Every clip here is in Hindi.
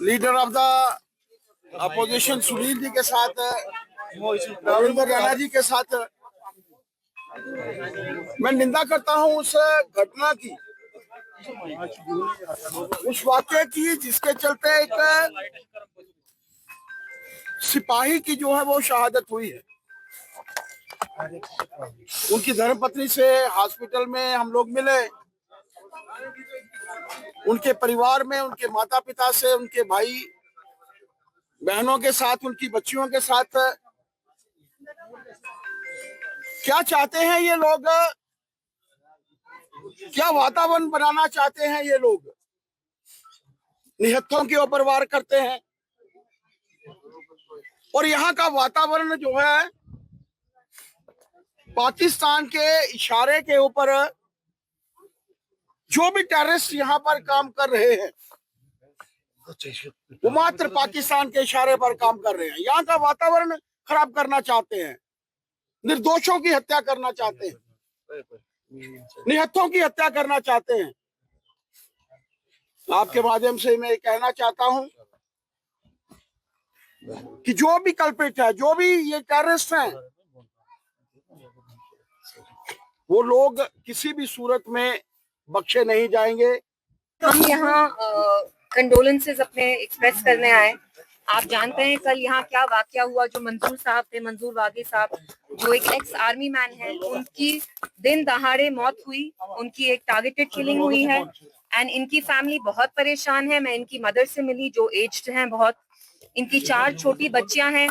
Leader of the opposition Sunil ji के साथ, रविंद्र राणा जी के साथ मैं निंदा करता हूं उस घटना की, उस वाक्य की जिसके चलते एक सिपाही की जो है वो शहादत हुई है। उनकी धर्मपत्नी से हॉस्पिटल में हम लोग मिले, उनके परिवार में, उनके माता पिता से, उनके भाई बहनों के साथ, उनकी बच्चियों के साथ। क्या चाहते हैं ये लोग, क्या वातावरण बनाना चाहते हैं ये लोग? निहत्थों के ऊपर वार करते हैं और यहाँ का वातावरण जो है पाकिस्तान के इशारे के ऊपर, जो भी टेररिस्ट यहाँ पर काम कर रहे हैं वो मात्र पाकिस्तान के इशारे पर काम कर रहे हैं। यहाँ का वातावरण खराब करना चाहते हैं, निर्दोषों की हत्या करना चाहते हैं, निहत्थों की हत्या करना चाहते हैं। आपके माध्यम से मैं कहना चाहता हूं कि जो भी कल्प्रिट है, जो भी ये टेररिस्ट हैं, वो लोग किसी भी सूरत में बख्शे नहीं जाएंगे। हम यहाँ कंडोलेंसेस अपने एक्सप्रेस करने आए। आप जानते हैं कल यहाँ क्या वाकया हुआ। जो मंजूर साहब थे, मंजूर वागी साहब, जो एक एक्स आर्मी मैन है, उनकी दिन दहाड़े मौत हुई, उनकी एक टारगेटेड किलिंग हुई है एंड इनकी फैमिली बहुत परेशान है। मैं इनकी मदर से मिली जो एज्ड हैं बहुत। इनकी 4 छोटी बच्चियां हैं,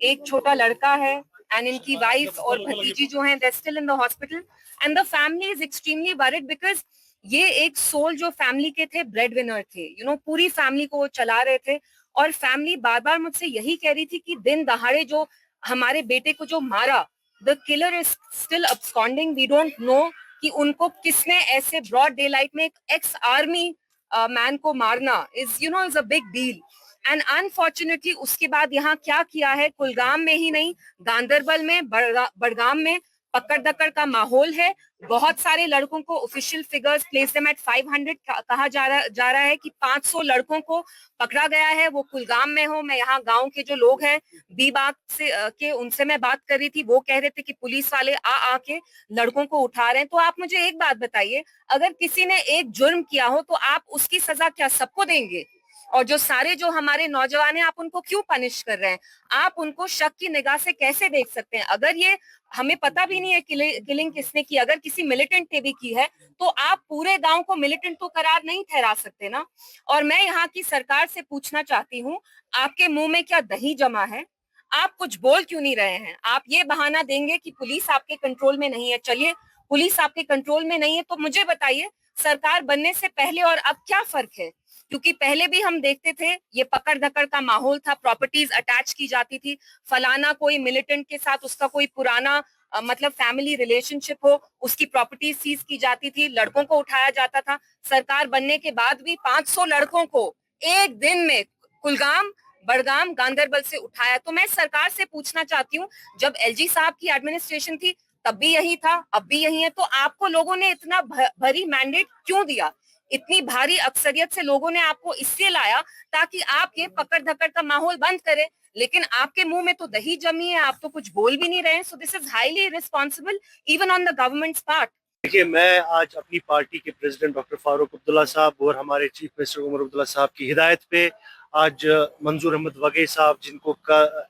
एक छोटा लड़का है एंड इनकी वाइफ और भतीजी जो हैं, they still in the hospital and the family is extremely worried because ये एक सोल जो फैमिली के थे, ब्रेड विनर थे, पूरी फैमिली को चला रहे थे। और फैमिली बार बार मुझसे यही कह रही थी कि दिन दहाड़े जो हमारे बेटे को जो मारा, the killer is still absconding, we don't know कि उनको किसने ऐसे ब्रॉड डे लाइट में एक एक्स आर्मी मैन को मारना is a big deal. And unfortunately उसके बाद यहाँ क्या किया है, कुलगाम में ही नहीं, गांधरबल में, बड़गाम में पकड़ दकड़ का माहौल है। बहुत सारे लड़कों को official figures place them at 500 कहा जा रहा है कि 500 लड़कों को पकड़ा गया है। वो कुलगाम में हो। मैं यहाँ गांव के जो लोग हैं बी बाग से के उनसे मैं बात कर रही थी, वो कह रहे थे कि पुलिस वाले आके लड़कों को उठा रहे हैं। तो आप मुझे एक बात बताइए, अगर किसी ने एक जुर्म किया हो तो आप उसकी सजा क्या सबको देंगे? और जो सारे जो हमारे नौजवान हैं, आप उनको क्यों पनिश कर रहे हैं? आप उनको शक की निगाह से कैसे देख सकते हैं? अगर ये हमें पता भी नहीं है किलिंग किसने की, अगर किसी मिलिटेंट ने भी की है तो आप पूरे गांव को मिलिटेंट तो करार नहीं ठहरा सकते ना। और मैं यहाँ की सरकार से पूछना चाहती हूँ, आपके मुंह में क्या दही जमा है? आप कुछ बोल क्यों नहीं रहे हैं? आप ये बहाना देंगे कि पुलिस आपके कंट्रोल में नहीं है। चलिए, पुलिस आपके कंट्रोल में नहीं है तो मुझे बताइए, सरकार बनने से पहले और अब क्या फर्क है? क्योंकि पहले भी हम देखते थे ये पकड़ धकड़ का माहौल था, प्रॉपर्टीज अटैच की जाती थी, फलाना कोई मिलिटेंट के साथ उसका कोई पुराना मतलब फैमिली रिलेशनशिप हो, उसकी प्रॉपर्टीज सीज की जाती थी, लड़कों को उठाया जाता था। सरकार बनने के बाद भी 500 लड़कों को एक दिन में कुलगाम, बड़गाम, गांधरबल से उठाया। तो मैं सरकार से पूछना चाहती हूँ, जब एलजी साहब की एडमिनिस्ट्रेशन थी तब भी यही था, अब भी यही है, तो आपको लोगों ने इतना भरी मैंडेट क्यों दिया? इतनी भारी अक्सरियत से लोगों ने आपको इसलिए लाया ताकि आप ये पकड़ धकड़ का माहौल बंद करें, लेकिन आपके मुंह में तो दही जमी है, आप तो कुछ बोल भी नहीं रहे हैं। So this is highly irresponsible even on the governments part. देखिए, मैं आज अपनी पार्टी के प्रेसिडेंट डॉक्टर फारूक अब्दुल्ला साहब और हमारे चीफ मिनिस्टर उमर अब्दुल्ला साहब की हिदायत पे आज मंजूर अहमद वगी साहब जिनको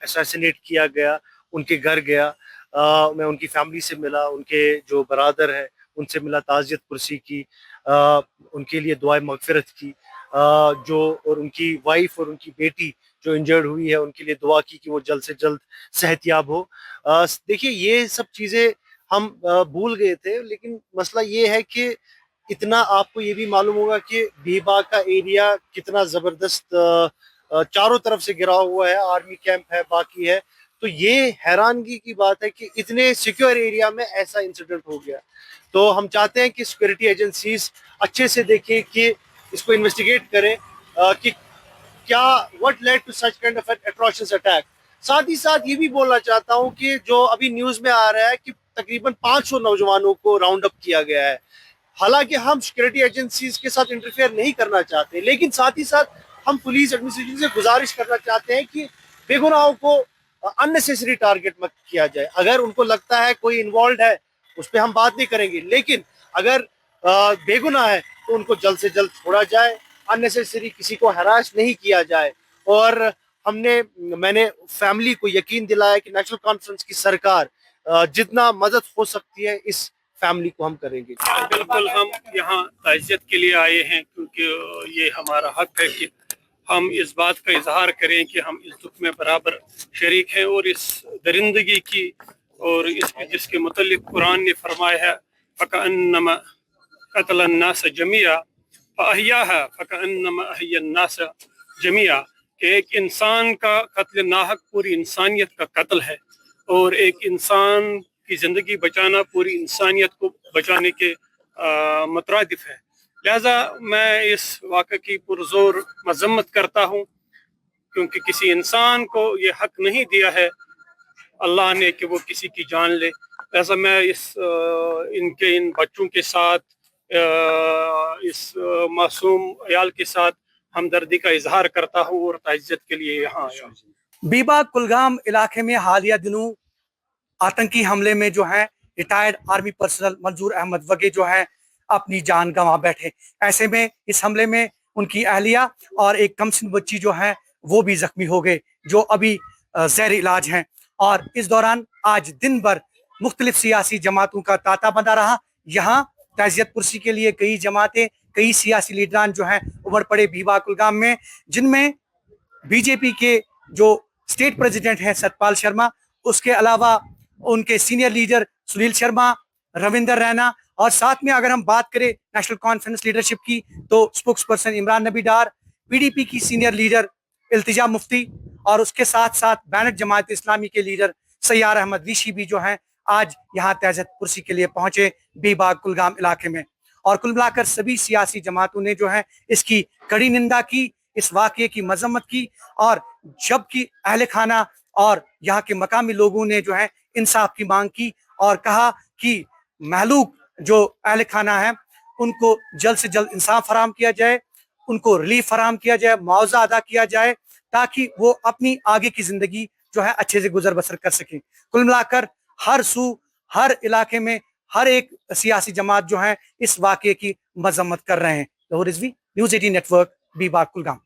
असैसिनेट किया गया, उनके घर गया। मैं उनकी फैमिली से मिला, उनके जो बरादर हैं उनसे मिला, ताज़ियत कुर्सी की, उनके लिए दुआए मगफिरत की, जो और उनकी वाइफ और उनकी बेटी जो इंजर्ड हुई है उनके लिए दुआ की कि वो जल्द से जल्द सेहतयाब हो। देखिए, ये सब चीज़ें हम भूल गए थे, लेकिन मसला ये है कि इतना आपको ये भी मालूम होगा कि बीबाग का एरिया कितना जबरदस्त चारों तरफ से घिरा हुआ है, आर्मी कैंप है, बाकी है। तो ये हैरानगी की बात है कि इतने सिक्योर एरिया में ऐसा इंसिडेंट हो गया। तो हम चाहते हैं कि सिक्योरिटी एजेंसीज अच्छे से देखें, कि इसको इन्वेस्टिगेट करें कि क्या what led to such kind of atrocious attack. साथ ही साथ ये भी बोलना चाहता हूँ कि जो अभी न्यूज में आ रहा है कि तकरीबन 500 नौजवानों को राउंड अप किया गया है। हालांकि हम सिक्योरिटी एजेंसीज के साथ इंटरफेयर नहीं करना चाहते, लेकिन साथ ही साथ हम पुलिस एडमिनिस्ट्रेशन से गुजारिश करना चाहते हैं कि बेगुनाहों को अननेसेसरी टारगेट मत किया जाए। अगर उनको लगता है कोई इन्वॉल्व है उस पर हम बात नहीं करेंगे, लेकिन अगर बेगुनाह है तो उनको जल्द से जल्द छोड़ा जाए, अननेसेसरी किसी को हरास नहीं किया जाए। और मैंने फैमिली को यकीन दिलाया कि नेशनल कॉन्फ्रेंस की सरकार जितना मदद हो सकती है इस फैमिली को हम करेंगे। बिल्कुल, हम यहाँ ताज़ियत के लिए आए हैं क्योंकि ये हमारा हक है कि हम इस बात का इजहार करें कि हम इस दुख में बराबर शरीक हैं और इस दरिंदगी की और जिसके मुतल्लिक कुरान ने फरमाया है फ़कअन्नमा क़तलन्नास जमिया फ़अहयाहा फ़कअन्नमा अहयन्नास जमिया, कि एक इंसान का कत्ल नाहक पूरी इंसानियत का कत्ल है और एक इंसान की ज़िंदगी बचाना पूरी इंसानियत को बचाने के मुतरादिफ है। लिहाजा मैं इस वाक़े की पुरज़ोर मज़म्मत करता हूँ क्योंकि किसी इंसान को ये हक नहीं दिया है अल्लाह ने कि वो किसी की जान ले। लिहाजा मैं इन बच्चों के साथ इस मासूम अयाल के साथ हमदर्दी का इजहार करता हूँ और ताज़ियत के लिए यहाँ आया हूँ। बीबा कुलगाम इलाके में हालिया दिनों आतंकी हमले में जो है रिटायर्ड आर्मी पर्सनल मंजूर अहमद वगे जो है अपनी जान गंवा बैठे। ऐसे में इस हमले में उनकी अहलिया और एक कमसिन बच्ची जो है वो भी जख्मी हो गए, जो अभी ज़ैर इलाज हैं। और इस दौरान आज दिन भर मुख्तलिफ सियासी जमातों का तांता बंधा रहा। यहाँ ताज़ियत पुरसी के लिए कई जमातें, कई सियासी लीडरान जो हैं उमड़ पड़े बीबा कुलगाम में, जिनमें बीजेपी के जो स्टेट प्रेसिडेंट हैं सतपाल शर्मा, उसके अलावा उनके सीनियर लीडर सुनील शर्मा, रविंदर रैना, और साथ में अगर हम बात करें नेशनल कॉन्फ्रेंस लीडरशिप की तो स्पोक्स पर्सन इमरान नबी डार, पीडीपी की सीनियर लीडर इल्तिजा मुफ्ती, और उसके साथ साथ बैनर जमात इस्लामी के लीडर सैयार अहमद वीशी भी जो हैं आज यहाँ ताज़ियत पुरसी के लिए पहुंचे बीबा कुलगाम इलाके में। और कुल मिलाकर सभी सियासी जमातों ने जो है इसकी कड़ी निंदा की, इस वाक़ये की मजम्मत की, और जबकि अहले खाना और यहाँ के मकामी लोगों ने जो है इंसाफ की मांग की और कहा कि महलूक जो अहले खाना है उनको जल्द से जल्द इंसाफ फराम किया जाए, उनको रिलीफ फराम किया जाए, मुआवजा अदा किया जाए, ताकि वो अपनी आगे की जिंदगी जो है अच्छे से गुजर बसर कर सकें। कुल मिलाकर हर हर इलाके में हर एक सियासी जमात जो है इस वाक़ये की मजम्मत कर रहे हैं। Lahore Rizvi, news 18 network, Biba Kulgam.